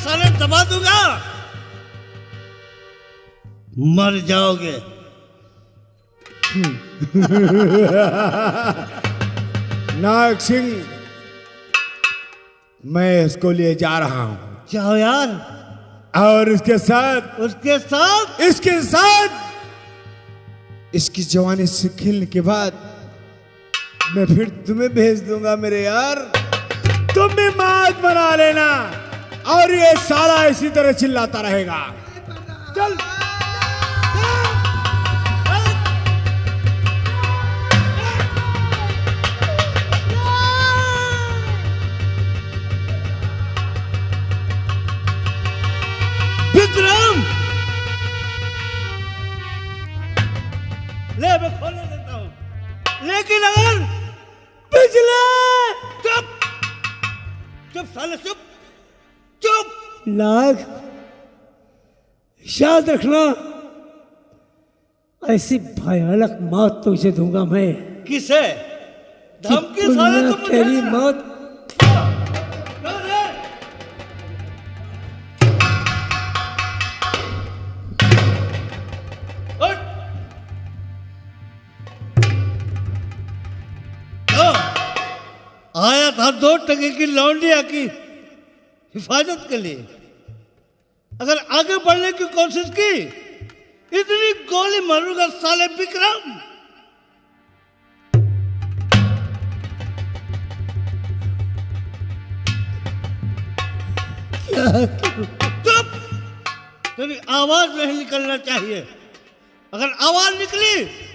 साले दबा दूंगा, मर जाओगे। नाग सिंह, मैं इसको लिए जा रहा हूं। जाओ यार। और इसके साथ इसकी जवानी से खिलने के बाद मैं फिर तुम्हें भेज दूंगा मेरे यार। तुम भी मात बना लेना और ये साला इसी तरह चिल्लाता रहेगा। चल विक्रम, ले मैं खोलने देता हूं, लेकिन अगर पिछले चुप साले चुप चुप। नाग, याद रखना, ऐसी भयानक मौत तुझे दूंगा मैं। किसे धमकी साले दुनिया तुम तेरी मौत। आया था 2 टके की लौंडिया की हिफाजत के लिए। अगर आगे बढ़ने की कोशिश की, इतनी गोली मारूंगा साले विक्रम। चुप, तेरी आवाज नहीं निकलना चाहिए। अगर आवाज निकली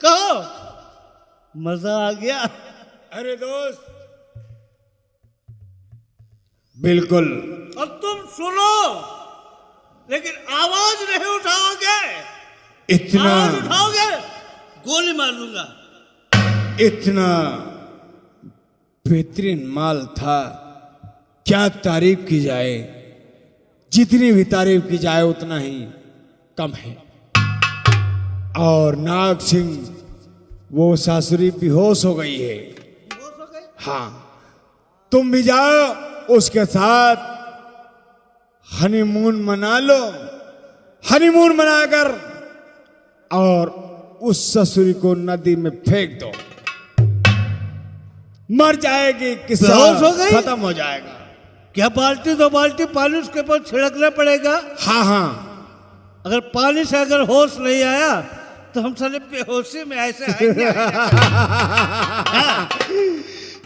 कहो, मजा आ गया। अरे दोस्त, बिल्कुल। अब तुम सुनो, लेकिन आवाज नहीं उठाओगे। इतना आवाज उठाओगे गोली मार दूंगा। इतना बेहतरीन माल था, क्या तारीफ की जाए। जितनी भी तारीफ की जाए उतना ही कम है। और नाग सिंह, वो सासुरी बेहोश हो गई है। हाँ, तुम भी जाओ उसके साथ हनीमून मना लो। हनीमून मनाकर और उस ससुरी को नदी में फेंक दो। मर जाएगी, किस्सा बेहोश हो गई? खत्म हो जाएगा। क्या बाल्टी 2 बाल्टी पानी उसके ऊपर छिड़कना पड़ेगा? हाँ हाँ, अगर पानी से अगर होश नहीं आया तो हम साले बेहोशी में ऐसे आएंगे।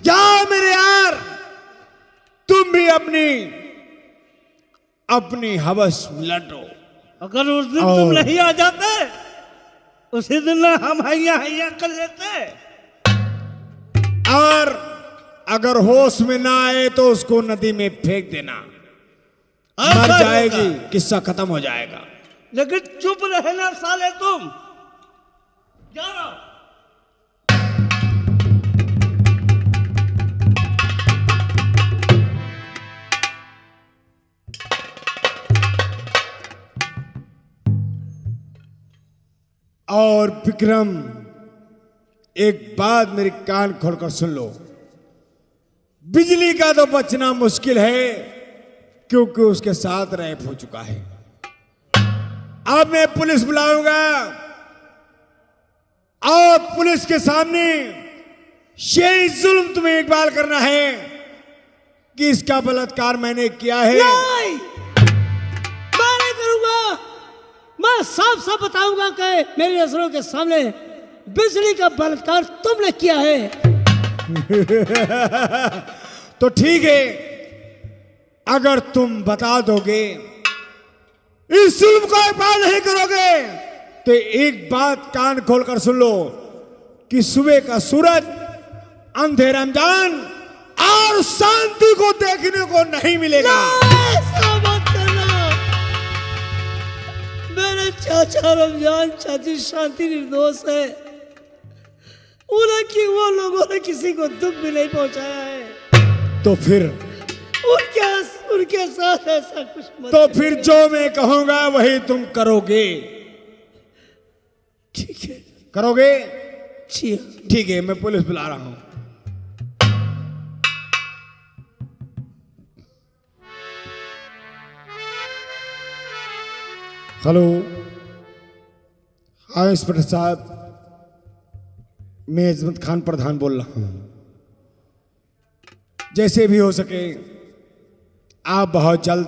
जाओ मेरे यार, तुम भी अपनी हवस में लटो। अगर उस दिन तुम नहीं आ जाते, उसी दिन हम हैया हैया कर लेते। और अगर होश में ना आए तो उसको नदी में फेंक देना। मर जाएगी, किस्सा खत्म हो जाएगा। लेकिन चुप रहना साले तुम। जाओ। और विक्रम, एक बात मेरे कान खोलकर सुन लो। बिजली का तो बचना मुश्किल है, क्योंकि उसके साथ रेप हो चुका है। अब मैं पुलिस बुलाऊंगा और पुलिस के सामने यही जुल्म तुम्हें इकबाल करना है कि इसका बलात्कार मैंने किया है। नहीं, मैं नहीं करूंगा। मैं साफ साफ बताऊंगा कि मेरी नजरों के सामने बिजली का बलात्कार तुमने किया है। तो ठीक है, अगर तुम बता दोगे, इस जुल्म को इकबाल नहीं करोगे, तो एक बात कान खोलकर सुन लो कि सुबह का सूरज, अंधेरा रमजान और शांति को देखने को नहीं मिलेगा। ऐसा मत करना। मेरे चाचा रमजान, चाची शांति निर्दोष है। उनकी वो लोगों ने किसी को दुख भी नहीं पहुंचाया है। तो फिर उनके साथ ऐसा कुछ मत तो फिर जो मैं कहूंगा वही तुम करोगे। ठीक है। करोगे? जी हाँ। ठीक है, मैं पुलिस बुला रहा हूं। हेलो, हाँ इंस्पेक्टर साहब, मैं इस्मत खान प्रधान बोल रहा हूं। जैसे भी हो सके आप बहुत जल्द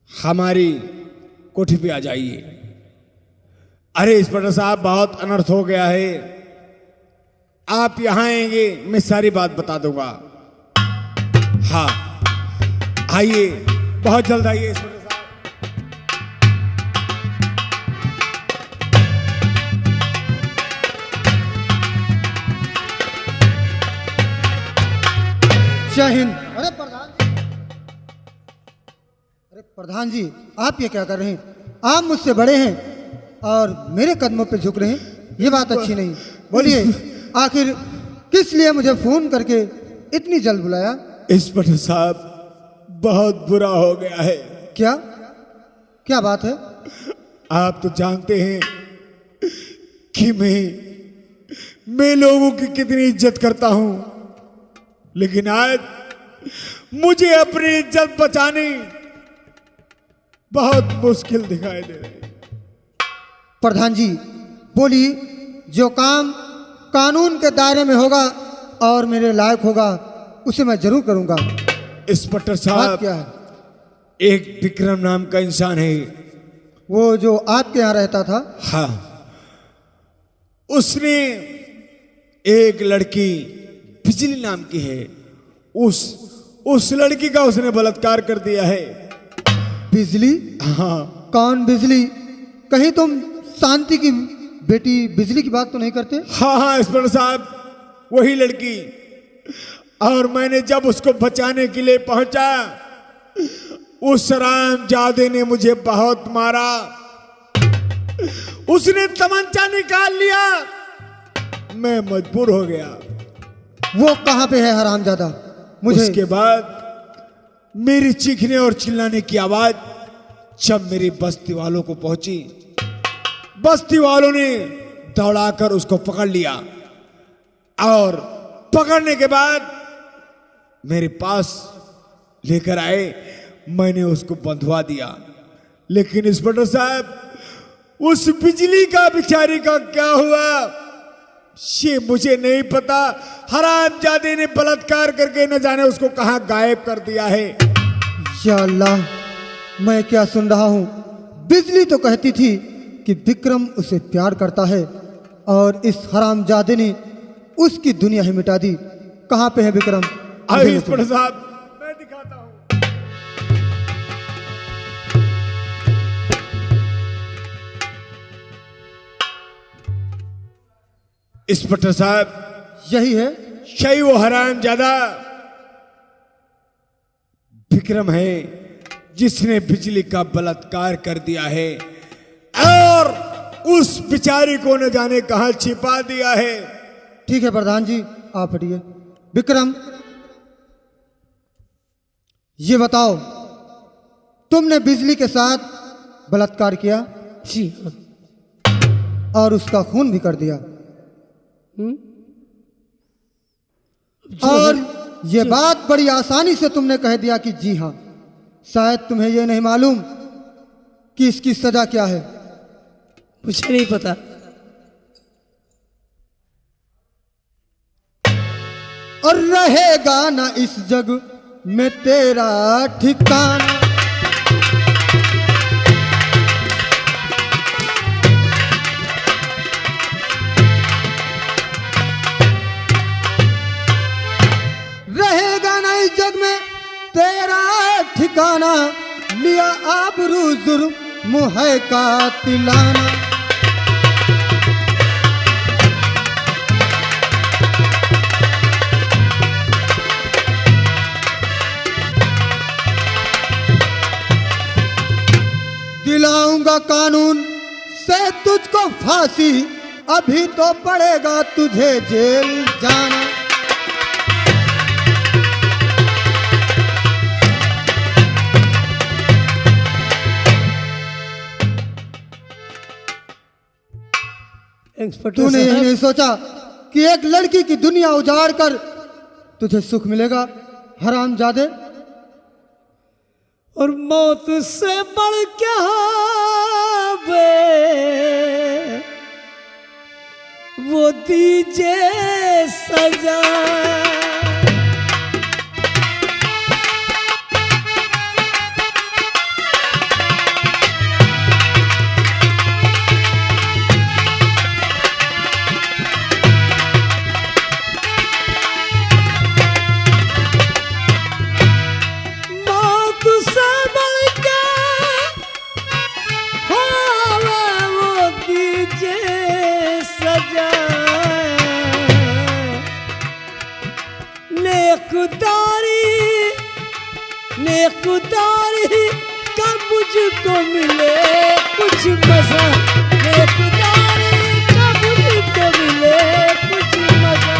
हमारी कोठी पे आ जाइए। अरे इंस्पेक्टर साहब, बहुत अनर्थ हो गया है। आप यहां आएंगे, मैं सारी बात बता दूंगा। हाँ आइए, बहुत जल्द आइए इंस्पेक्टर साहब। जय हिंद। अरे प्रधान जी, आप ये क्या कर रहे हैं? आप मुझसे बड़े हैं और मेरे कदमों पे झुक रहे हैं, ये बात अच्छी नहीं। बोलिए, आखिर किस लिए मुझे फोन करके इतनी जल्द बुलाया? इंस्पेक्टर साहब, बहुत बुरा हो गया है। क्या क्या बात है? आप तो जानते हैं कि मैं लोगों की कितनी इज्जत करता हूं, लेकिन आज मुझे अपनी इज्जत बचानी बहुत मुश्किल दिखाई दे रही है। प्रधान जी बोलिए, जो काम कानून के दायरे में होगा और मेरे लायक होगा उसे मैं जरूर करूंगा। इंस्पेक्टर बात साहब, क्या है? एक विक्रम नाम का इंसान है। वो जो आपके यहाँ रहता था? हाँ, उसने एक लड़की बिजली नाम की है, उस लड़की का उसने बलात्कार कर दिया है। बिजली? हाँ। कौन बिजली? कहीं तुम शांति की बेटी बिजली की बात तो नहीं करते? हाँ इंस्पेक्टर साहब, वही लड़की। और मैंने जब उसको बचाने के लिए पहुंचा, उस रामजादे ने मुझे बहुत मारा। उसने तमंचा निकाल लिया, मैं मजबूर हो गया। वो कहाँ पे है हरामजादा? मुझे उसके बाद मेरी चीखने और चिल्लाने की आवाज जब मेरी बस्ती वालों को पहुंची, बस्ती वालों ने दौड़ाकर उसको पकड़ लिया और पकड़ने के बाद मेरे पास लेकर आए। मैंने उसको बंधवा दिया। लेकिन इंस्पेक्टर साहब, उस बिजली का बेचारी का क्या हुआ ये मुझे नहीं पता। हरामजादे ने बलात्कार करके न जाने उसको कहां गायब कर दिया है। या अल्लाह, मैं क्या सुन रहा हूँ? बिजली तो कहती थी कि विक्रम उसे प्यार करता है और इस हरामजादे ने उसकी दुनिया ही मिटा दी। कहाँ पे है विक्रम? आइए इंस्पेक्टर साहब, मैं दिखाता हूं। इंस्पेक्टर साहब, यही है? शही वो हरामजादा विक्रम है जिसने बिजली का बलात्कार कर दिया है और उस बिचारी को न जाने कहां छिपा दिया है। ठीक है प्रधान जी, आप हटिए। विक्रम, ये बताओ, तुमने बिजली के साथ बलात्कार किया जी हाँ। और उसका खून भी कर दिया, और ये बात बड़ी आसानी से तुमने कह दिया कि जी हाँ। शायद तुम्हें यह नहीं मालूम कि इसकी सजा क्या है। मुझे नहीं पता। और रहेगा ना इस जग में तेरा ठिकाना, रहेगा ना इस जग में तेरा ठिकाना, लिया आबरू जुर्म मुहे का तिलाना। दिलाऊंगा कानून से तुझको फांसी, अभी तो पड़ेगा तुझे जेल जाना। इंस्पेक्टर तूने यही साहब, नहीं सोचा कि एक लड़की की दुनिया उजाड़ कर तुझे सुख मिलेगा, हरामजादे। और मौत से बढ़ क्या बे वो दीजिए सजा। मौत से बढ़ के हाँ वो दीजिए सजा। नेकदारी का मुझको मिले कुछ मजा। नेकदारी का मुझको मिले कुछ मजा।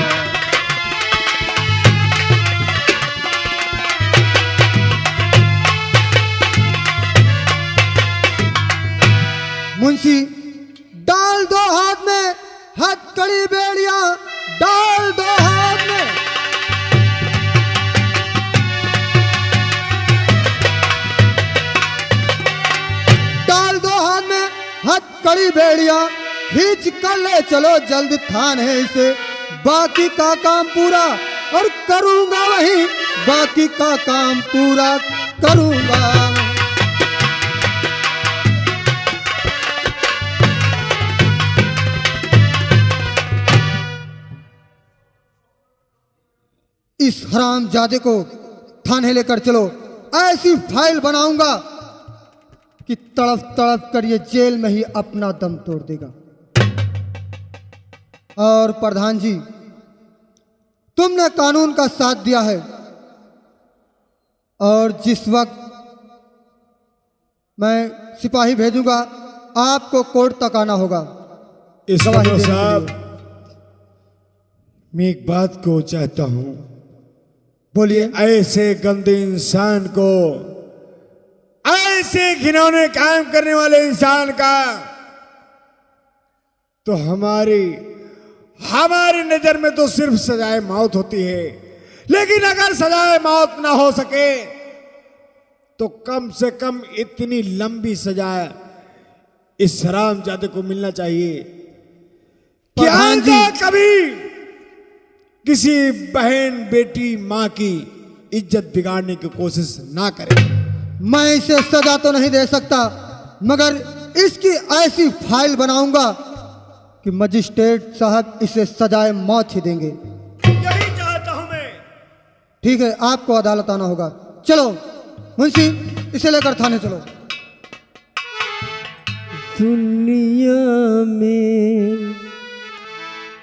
मुंशी डाल दो हाथ में हथकड़ी बेड़ियां, डाल दो हाथ में। डाल दो हाथ में हथकड़ी बेड़ियां, खींच कर ले चलो जल्द थाने से। बाकी का काम पूरा और करूंगा वही, बाकी का काम पूरा करूंगा। इस हरामजादे को थाने लेकर चलो, ऐसी फाइल बनाऊंगा कि तड़प तड़प कर ये जेल में ही अपना दम तोड़ देगा। और प्रधान जी, तुमने कानून का साथ दिया है, और जिस वक्त मैं सिपाही भेजूंगा आपको कोर्ट तक आना होगा। इंस्पेक्टर देने के साहब, लिए। मैं एक बात को चाहता हूं, बोलिए। ऐसे गंदे इंसान को, ऐसे घिनौने काम करने वाले इंसान का तो हमारी नजर में तो सिर्फ सजाए मौत होती है। लेकिन अगर सजाए मौत ना हो सके तो कम से कम इतनी लंबी सजा इस हरामजादे को मिलना चाहिए कि प्रधान जी। आइंदा कभी किसी बहन बेटी मां की इज्जत बिगाड़ने की कोशिश ना करे। मैं इसे सजा तो नहीं दे सकता, मगर इसकी ऐसी फाइल बनाऊंगा कि मजिस्ट्रेट साहब इसे सजाए मौत ही देंगे। यही चाहता हूं मैं। ठीक है, आपको अदालत आना होगा। चलो मुंशी, इसे लेकर थाने चलो। दुनिया में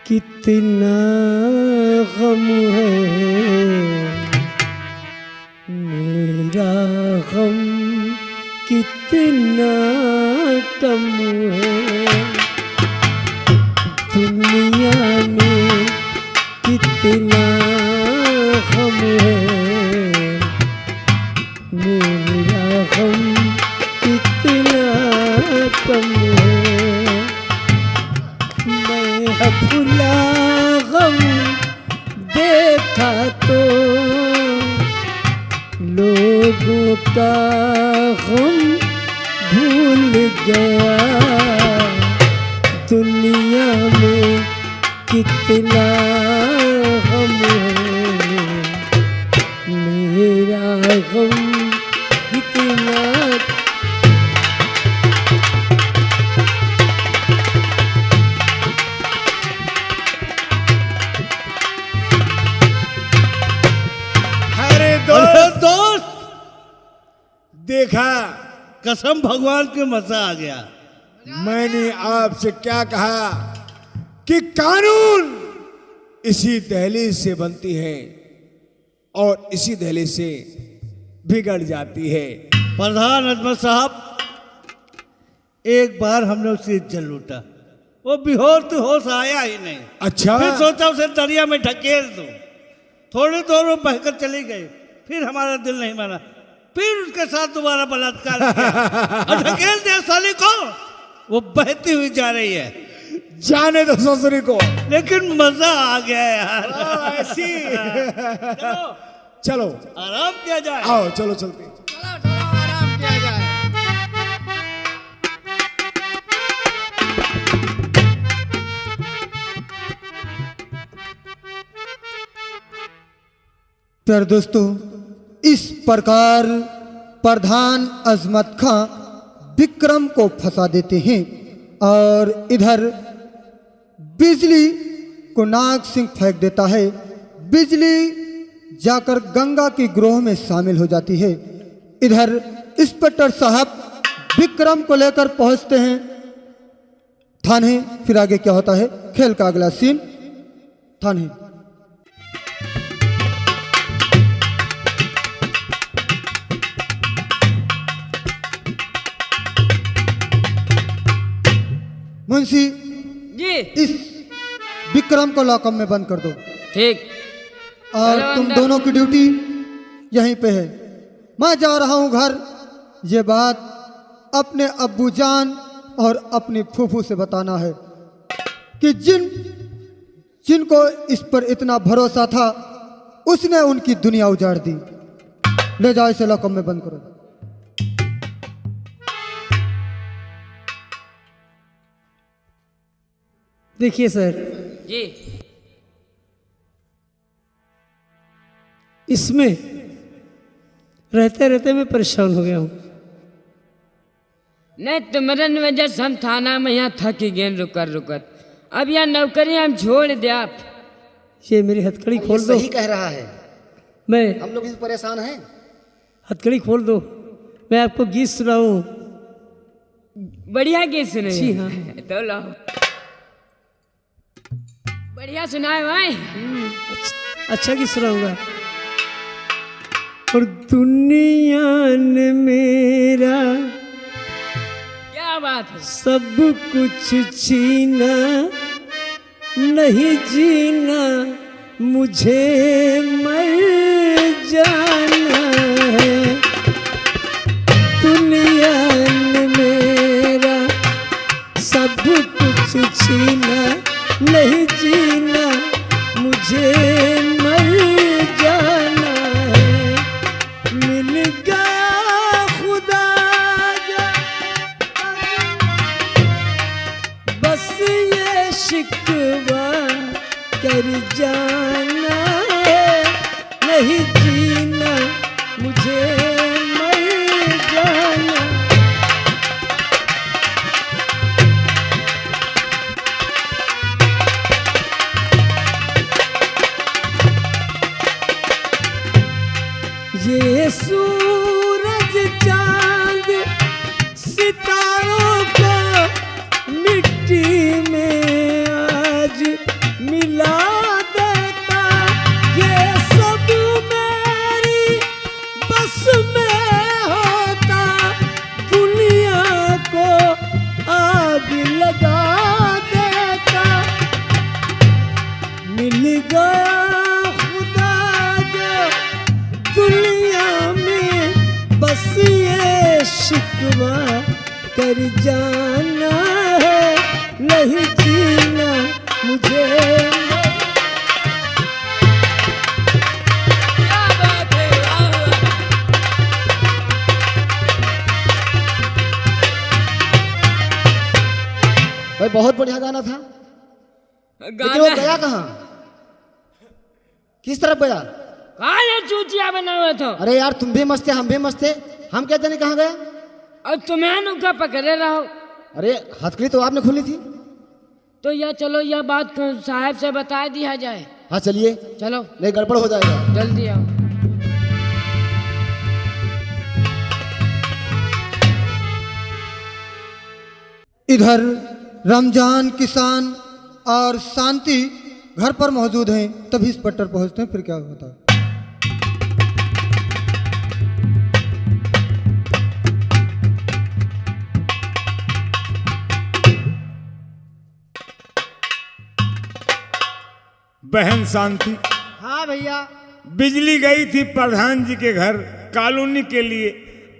कितना गम है, मेरा गम कितना कम है। दुनिया में कितना गम है, मेरा गम कितना कम है। मैं भुला गम देखा तो लोगों का गम भूल गया। दुनिया में कितना गम है, मेरा गम कितना। अरे अरे दोस्त, देखा, कसम भगवान के मजा आ गया। मैंने आपसे क्या कहा कि कानून इसी दहलीज से बनती है और इसी दहलीज से बिगड़ जाती है। प्रधान अजमल साहब, एक बार हमने उसकी इज्जत लूटा, वो बेहोश तो होश आया ही नहीं। अच्छा। फिर सोचा उसे दरिया में ढकेल दूं। थोड़ी देर वो बहकर चली गई, फिर हमारा दिल नहीं माना, फिर उसके साथ दोबारा बलात्कार किया और ढकेल दिया साली को। वो बहती हुई जा रही है। जाने दो ससुरी को। लेकिन मजा आ गया यार। ऐसी। चलो चलो आराम किया जाए। आओ, चलो चलते। आराम किया जाए। प्यारे दोस्तों, इस प्रकार प्रधान अजमत खां विक्रम को फंसा देते हैं और इधर बिजली को नाग सिंह फेंक देता है। बिजली जाकर गंगा की ग्रोह में शामिल हो जाती है। इधर इंस्पेक्टर साहब विक्रम को लेकर पहुंचते हैं थाने। फिर आगे क्या होता है, खेल का अगला सीन थाने। मुंशी, जी इस विक्रम को लॉकअप में बंद कर दो ठीक। और चलो तुम अंदर। दोनों की ड्यूटी यहीं पे है। मैं जा रहा हूं घर। ये बात अपने अब्बू जान और अपनी फूफू से बताना है कि जिनको इस पर इतना भरोसा था, उसने उनकी दुनिया उजाड़ दी। ले जाओ इसे लॉकअप में बंद करो। देखिए सर, जी इसमें रहते रहते मैं परेशान हो गया हूँ। नहीं तुम्हारे वजह से हम थाना में यहाँ थकी गए रुकत। अब यहाँ नौकरी हम छोड़ दे आप। ये मेरी हथकड़ी ये खोल दो। सही कह रहा है, मैं हम लोग भी परेशान हैं। हथकड़ी खोल दो, मैं आपको गीत सुनाऊं। बढ़िया गीत सुने। जी हाँ। तो लो बढ़िया सुनाए भाई। अच्छा गीत सुनाऊंगा। और दुनिया ने मेरा क्या बात है। सब कुछ छीना, नहीं जीना मुझे मर जाना है। दुनिया ने मेरा सब कुछ छीना, नहीं जीना मुझे मर जाना है। मिल गया खुदा जा, बस ये शिकवा कर जाना है। नहीं जीना मुझे मर जाना। ये सूरज चांद सितारों को मिट्टी में आज मिला देता। ये सब मेरी बस में होता, दुनिया को आग लगा देता। मिल गया खुदा जो दुनिया में, बस ये शिकवा कर जाना है। नहीं जीना मुझे। क्या बात है। भाई बहुत बढ़िया गाना था, लेकिन वो गाना गया कहाँ? किस तरफ गया? कहाँ ये चूचिया बना हुआ था। अरे यार, तुम भी मस्त थे, हम भी मस्त थे, हम क्या जाने कहाँ गया? और तुम्हें नुका पकड़े रहो। अरे हथकड़ी तो आपने खोली थी। तो यह चलो यह बात साहब से बता दिया जाए। हाँ चलिए, चलो नहीं गड़बड़ हो जाएगा। जल्दी आओ। इधर रमजान, किसान और शांति घर पर मौजूद हैं। तभी इंस्पेक्टर पहुंचते हैं। फिर क्या होता है? बहन शांति, हाँ भैया। बिजली गई थी प्रधान जी के घर कॉलोनी के लिए,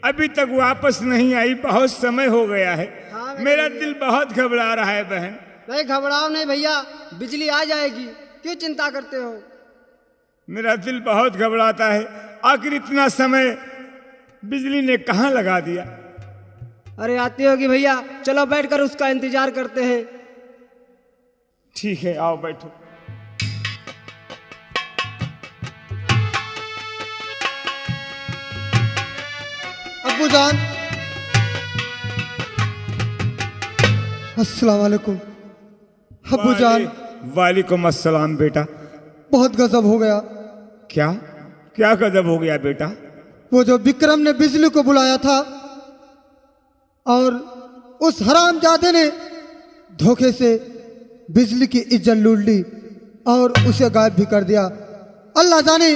अभी तक वापस नहीं आई। बहुत समय हो गया है। हाँ, मेरा दिल बहुत घबरा रहा है बहन। नहीं घबराओ नहीं भैया, बिजली आ जाएगी, क्यों चिंता करते हो। मेरा दिल बहुत घबराता है। आखिर इतना समय बिजली ने कहाँ लगा दिया। अरे आती होगी भैया, चलो बैठकर उसका इंतजार करते हैं। ठीक है, आओ बैठो। अब्बू जान, अस्सलाम वालेकुम। अब्बू जान, वालेकुम अस्सलाम बेटा। बहुत गजब हो गया। क्या क्या गजब हो गया बेटा? वो जो विक्रम ने बिजली को बुलाया था और उस हरामजादे ने धोखे से बिजली की इज्जत लूट ली और उसे गायब भी कर दिया। अल्लाह जाने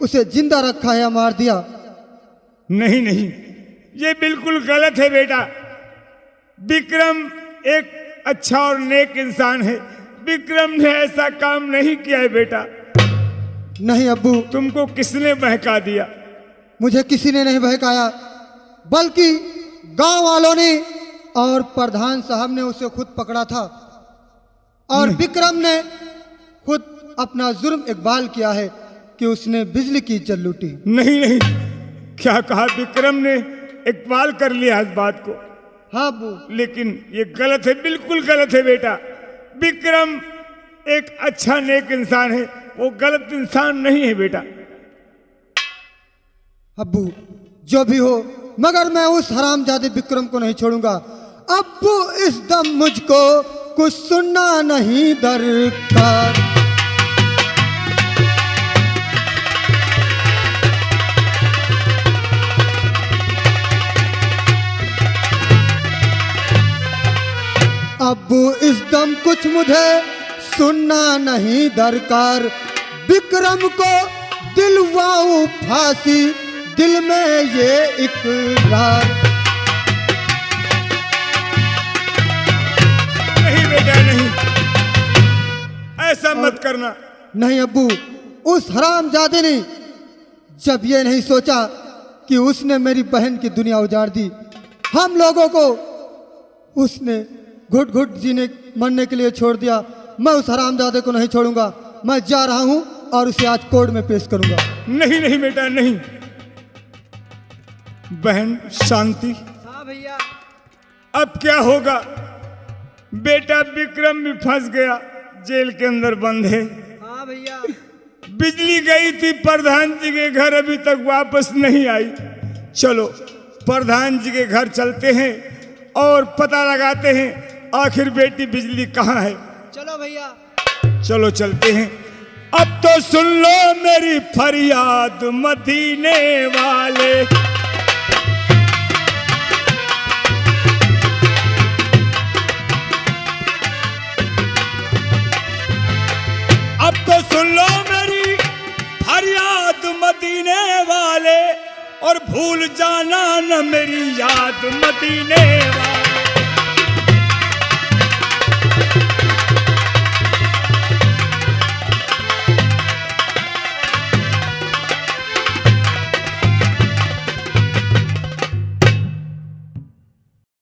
उसे जिंदा रखा है या मार दिया। नहीं नहीं, ये बिल्कुल गलत है बेटा। विक्रम एक अच्छा और नेक इंसान है। विक्रम ने ऐसा काम नहीं किया है बेटा। नहीं अब्बू, तुमको किसने बहका दिया? मुझे किसी ने नहीं बहकाया, बल्कि गांव वालों ने और प्रधान साहब ने उसे खुद पकड़ा था। और विक्रम ने खुद अपना जुर्म इकबाल किया है कि उसने बिजली की इज्जत लूटी। नहीं नहीं, क्या कहा? विक्रम ने इकबाल कर लिया इस बात को। हाँ अब्बू, लेकिन ये गलत है, बिल्कुल गलत है बेटा। विक्रम एक अच्छा नेक इंसान है, वो गलत इंसान नहीं है बेटा। अब्बू जो भी हो, मगर मैं उस हरामजादे विक्रम को नहीं छोड़ूंगा। अब्बू इस दम मुझको कुछ सुनना नहीं दरकार। अब्बू इस दम कुछ मुझे सुनना नहीं दरकार। विक्रम को दिलवाऊं फांसी, दिल में ये इकरार। नहीं बेटा नहीं, ऐसा मत करना। नहीं अब्बू, उस हरामजादे ने जब ये नहीं सोचा कि उसने मेरी बहन की दुनिया उजाड़ दी, हम लोगों को उसने घुट घुट जीने मरने के लिए छोड़ दिया। मैं उस हरामजादे को नहीं छोड़ूंगा। मैं जा रहा हूं और उसे आज कोर्ट में पेश करूंगा। नहीं नहीं बेटा नहीं। बहन शांति, हाँ भैया। अब क्या होगा? बेटा विक्रम भी फंस गया, जेल के अंदर बंद है। हाँ भैया। बिजली गई थी प्रधान जी के घर, अभी तक वापस नहीं आई। चलो प्रधान जी के घर चलते हैं और पता लगाते हैं आखिर बेटी बिजली कहाँ है। चलो भैया। चलो चलते हैं। अब तो सुन लो मेरी फरियाद मदीने वाले। अब तो सुन लो मेरी फरियाद मदीने वाले, और भूल जाना न मेरी याद मदीने वाले।